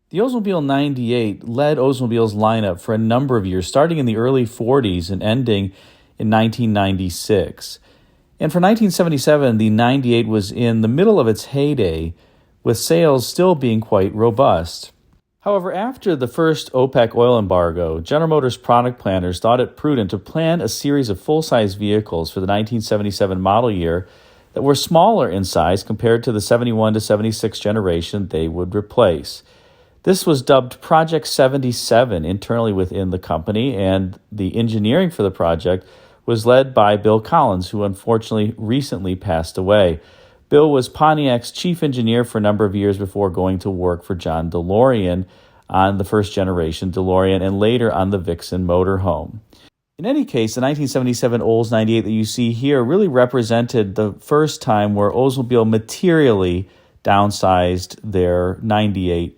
The Oldsmobile 98 led Oldsmobile's lineup for a number of years, starting in the early 40s and ending in 1996. And for 1977, the 98 was in the middle of its heyday, with sales still being quite robust. However, after the first OPEC oil embargo, General Motors product planners thought it prudent to plan a series of full-size vehicles for the 1977 model year that were smaller in size compared to the 71 to 76 generation they would replace. This was dubbed Project 77 internally within the company, and the engineering for the project was led by Bill Collins, who unfortunately recently passed away. Bill was Pontiac's chief engineer for a number of years before going to work for John DeLorean on the first generation DeLorean and later on the Vixen motorhome. In any case, the 1977 Olds 98 that you see here really represented the first time where Oldsmobile materially downsized their 98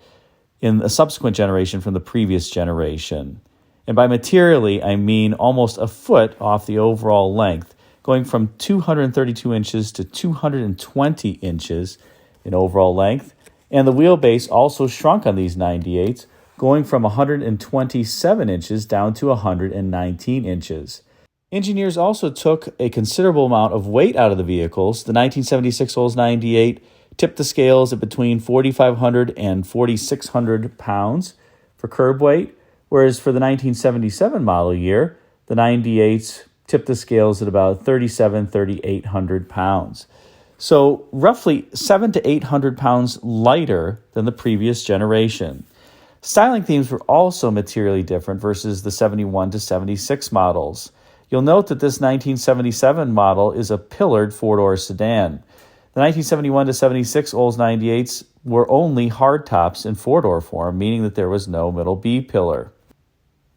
in a subsequent generation from the previous generation. And by materially, I mean almost a foot off the overall length, going from 232 inches to 220 inches in overall length. And the wheelbase also shrunk on these 98s, going from 127 inches down to 119 inches. Engineers also took a considerable amount of weight out of the vehicles. The 1976 Olds 98 tipped the scales at between 4,500 and 4,600 pounds for curb weight, whereas for the 1977 model year, the 98s tipped the scales at about 3,800 pounds. So roughly 700 to 800 pounds lighter than the previous generation. Styling themes were also materially different versus the 71 to 76 models. You'll note that this 1977 model is a pillared four-door sedan. The 1971 to 76 Olds 98s were only hardtops in four-door form, meaning that there was no middle B pillar.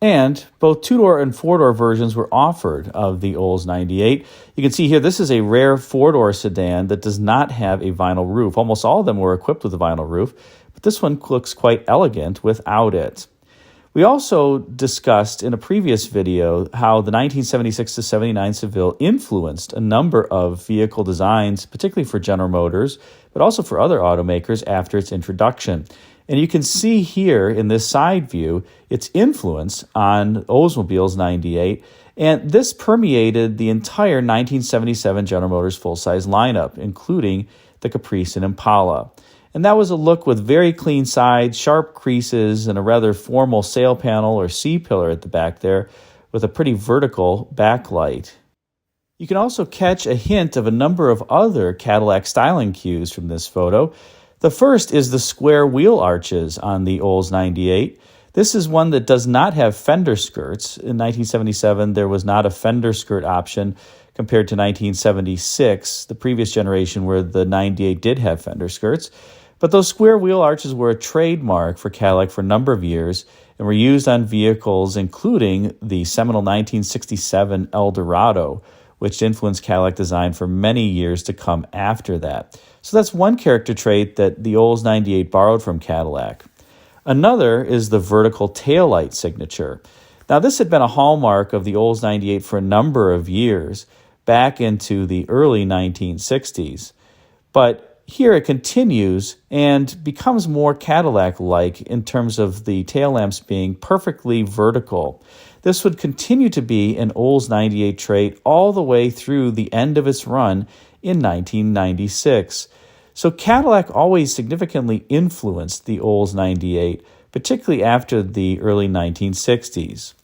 And both two-door and four-door versions were offered of the Olds 98. You can see here, this is a rare four-door sedan that does not have a vinyl roof. Almost all of them were equipped with a vinyl roof, but this one looks quite elegant without it. We also discussed in a previous video how the 1976 to 79 Seville influenced a number of vehicle designs, particularly for General Motors, but also for other automakers after its introduction. And you can see here in this side view its influence on Oldsmobile's 98, and this permeated the entire 1977 General Motors full-size lineup, including the Caprice and Impala. And that was a look with very clean sides, sharp creases, and a rather formal sail panel or C-pillar at the back there with a pretty vertical backlight. You can also catch a hint of a number of other Cadillac styling cues from this photo. The first is the square wheel arches on the Olds 98. This is one that does not have fender skirts. In 1977, there was not a fender skirt option compared to 1976, the previous generation where the 98 did have fender skirts. But those square wheel arches were a trademark for Cadillac for a number of years and were used on vehicles including the seminal 1967 Eldorado, which influenced Cadillac design for many years to come after that. So that's one character trait that the Olds 98 borrowed from Cadillac. Another is the vertical taillight signature. Now, this had been a hallmark of the Olds 98 for a number of years, back into the early 1960s. But here it continues and becomes more Cadillac-like in terms of the tail lamps being perfectly vertical. This would continue to be an Olds 98 trait all the way through the end of its run in 1996. So Cadillac always significantly influenced the Olds 98, particularly after the early 1960s.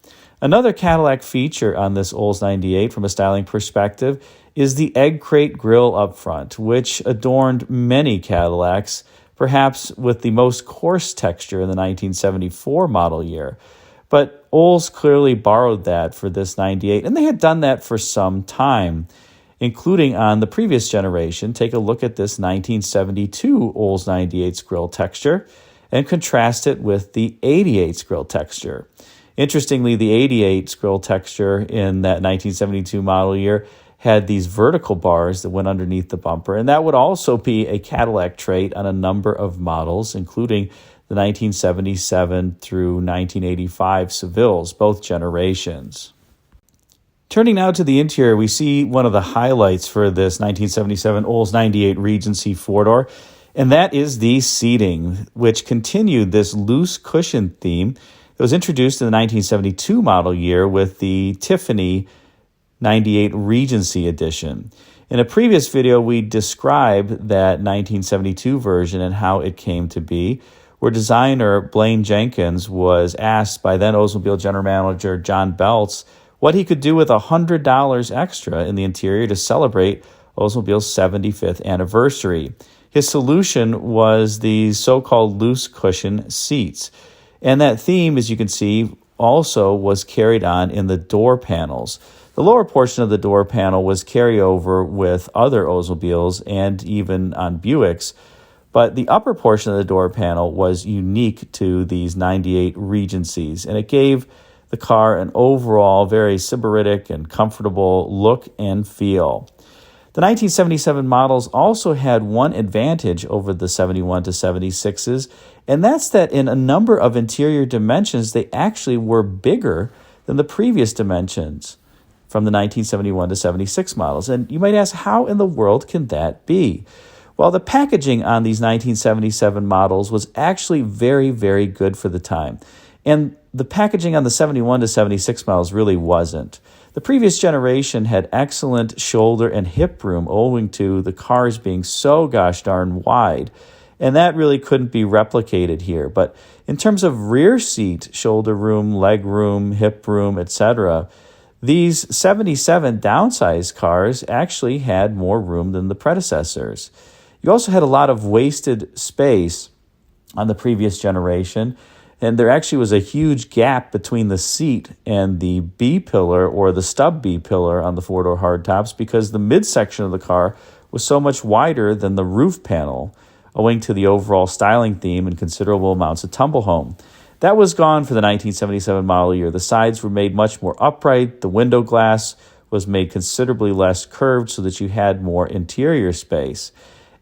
Another Cadillac feature on this Olds 98 from a styling perspective is the egg crate grille up front, which adorned many Cadillacs, perhaps with the most coarse texture in the 1974 model year. But Olds clearly borrowed that for this 98, and they had done that for some time, including on the previous generation. Take a look at this 1972 Olds 98's grille texture and contrast it with the 88's grille texture. Interestingly, the 88's grille texture in that 1972 model year had these vertical bars that went underneath the bumper, and that would also be a Cadillac trait on a number of models, including the 1977 through 1985 Sevilles, both generations. Turning now to the interior, we see one of the highlights for this 1977 Olds 98 Regency four-door, And that is the seating, which continued this loose cushion theme that was introduced in the 1972 model year with the Tiffany 98 Regency edition. In a previous video, we described that 1972 version and how it came to be, where designer Blaine Jenkins was asked by then Oldsmobile General Manager John Belts what he could do with $100 extra in the interior to celebrate Oldsmobile's 75th anniversary. His solution was the so-called loose cushion seats. And that theme, as you can see, also was carried on in the door panels. The lower portion of the door panel was carryover with other Oldsmobiles and even on Buicks, but the upper portion of the door panel was unique to these 98 Regencies, and it gave the car an overall very sybaritic and comfortable look and feel. The 1977 models also had one advantage over the 71 to 76s, and that's that in a number of interior dimensions, they actually were bigger than the previous dimensions from the 1971 to 76 models. And you might ask, how in the world can that be? Well, the packaging on these 1977 models was actually very, very good for the time. And the packaging on the 71 to 76 models really wasn't. The previous generation had excellent shoulder and hip room owing to the cars being so gosh darn wide. And that really couldn't be replicated here. But in terms of rear seat, shoulder room, leg room, hip room, etc., these 77 downsized cars actually had more room than the predecessors. You also had a lot of wasted space on the previous generation, and there actually was a huge gap between the seat and the B-pillar or the stub B-pillar on the four-door hardtops because the midsection of the car was so much wider than the roof panel, owing to the overall styling theme and considerable amounts of tumble home. That was gone for the 1977 model year. The sides were made much more upright. The window glass was made considerably less curved so that you had more interior space.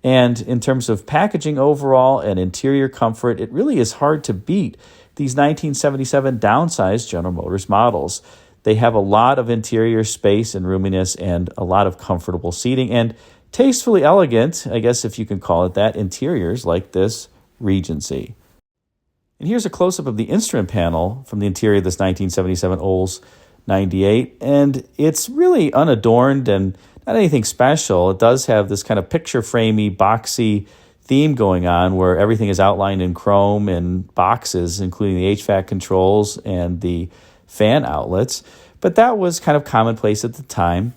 And in terms of packaging overall and interior comfort, it really is hard to beat these 1977 downsized General Motors models. They have a lot of interior space and roominess and a lot of comfortable seating and tastefully elegant, I guess if you can call it that, interiors like this Regency. And here's a close-up of the instrument panel from the interior of this 1977 Olds 98, and it's really unadorned and not anything special. It does have this kind of picture-framey, boxy theme going on where everything is outlined in chrome and boxes, including the HVAC controls and the fan outlets. But that was kind of commonplace at the time.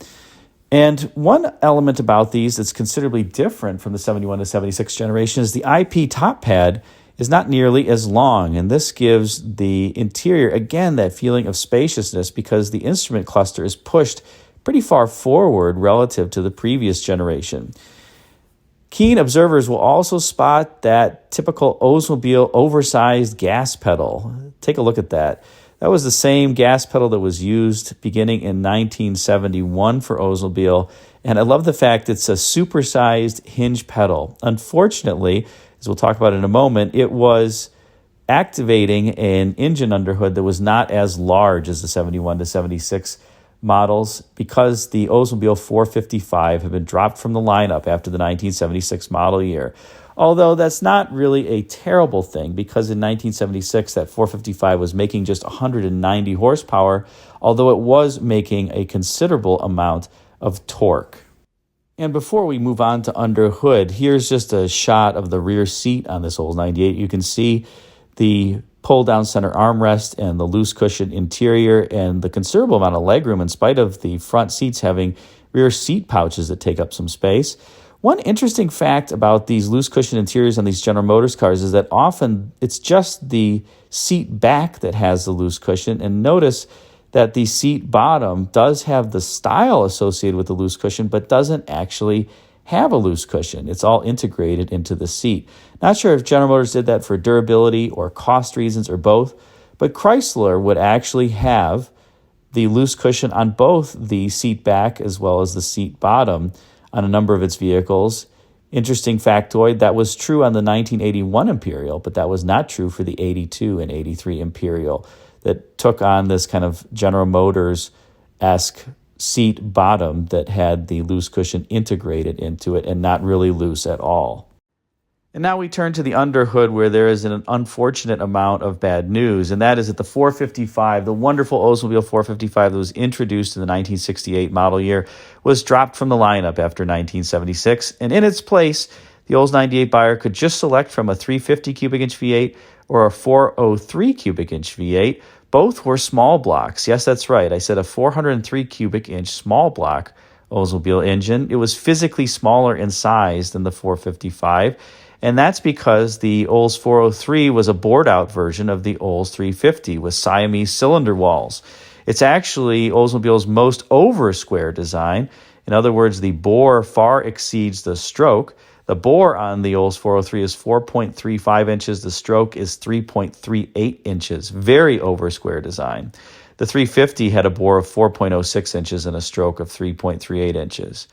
And one element about these that's considerably different from the 71 to 76 generation is the IP top pad is not nearly as long, and this gives the interior, again, that feeling of spaciousness because the instrument cluster is pushed pretty far forward relative to the previous generation. Keen observers will also spot that typical Oldsmobile oversized gas pedal. Take a look at that. That was the same gas pedal that was used beginning in 1971 for Oldsmobile, and I love the fact it's a supersized hinge pedal. Unfortunately, as we'll talk about in a moment, it was activating an engine underhood that was not as large as the 71 to 76 models because the Oldsmobile 455 had been dropped from the lineup after the 1976 model year. Although that's not really a terrible thing because in 1976 that 455 was making just 190 horsepower, although it was making a considerable amount of torque. And before we move on to under hood, here's just a shot of the rear seat on this Olds 98. You can see the pull-down center armrest and the loose cushion interior and the considerable amount of legroom in spite of the front seats having rear seat pouches that take up some space. One interesting fact about these loose cushion interiors on these General Motors cars is that often it's just the seat back that has the loose cushion. And notice that the seat bottom does have the style associated with the loose cushion, but doesn't actually have a loose cushion. It's all integrated into the seat. Not sure if General Motors did that for durability or cost reasons or both, but Chrysler would actually have the loose cushion on both the seat back as well as the seat bottom on a number of its vehicles. Interesting factoid, that was true on the 1981 Imperial, but that was not true for the 82 and 83 Imperial that took on this kind of General Motors-esque seat bottom that had the loose cushion integrated into it and not really loose at all. And now we turn to the underhood where there is an unfortunate amount of bad news, and that is that the 455, the wonderful Oldsmobile 455 that was introduced in the 1968 model year, was dropped from the lineup after 1976, and in its place, the Olds 98 buyer could just select from a 350 cubic inch V8 or a 403 cubic inch V8. Both were small blocks. Yes, that's right. I said a 403 cubic inch small block Oldsmobile engine. It was physically smaller in size than the 455. And that's because the Olds 403 was a bored-out version of the Olds 350 with Siamese cylinder walls. It's actually Oldsmobile's most over-square design. In other words, the bore far exceeds the stroke. The bore on the Olds 403 is 4.35 inches. The stroke is 3.38 inches. Very over-square design. The 350 had a bore of 4.06 inches and a stroke of 3.38 inches.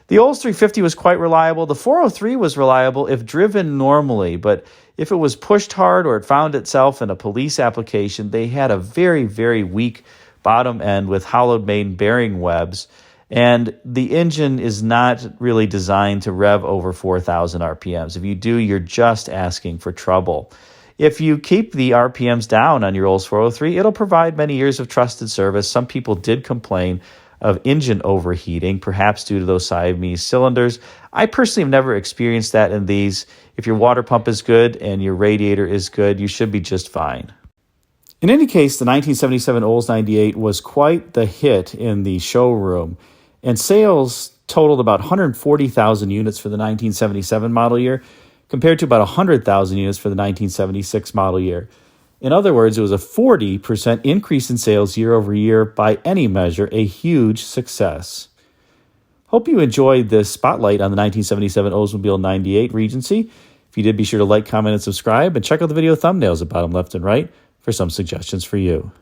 The Olds 350 was quite reliable. The 403 was reliable if driven normally, but if it was pushed hard or it found itself in a police application, they had a very, very weak bottom end with hollowed main bearing webs, and the engine is not really designed to rev over 4,000 RPMs. If you do, you're just asking for trouble. If you keep the RPMs down on your Olds 403, it'll provide many years of trusted service. Some people did complain of engine overheating, perhaps due to those Siamese cylinders. I personally have never experienced that in these. If your water pump is good and your radiator is good, you should be just fine. In any case, the 1977 Olds 98 was quite the hit in the showroom, and sales totaled about 140,000 units for the 1977 model year, compared to about 100,000 units for the 1976 model year. In other words, it was a 40% increase in sales year over year, by any measure, a huge success. Hope you enjoyed this spotlight on the 1977 Oldsmobile 98 Regency. If you did, be sure to like, comment, and subscribe, and check out the video thumbnails at bottom left and right for some suggestions for you.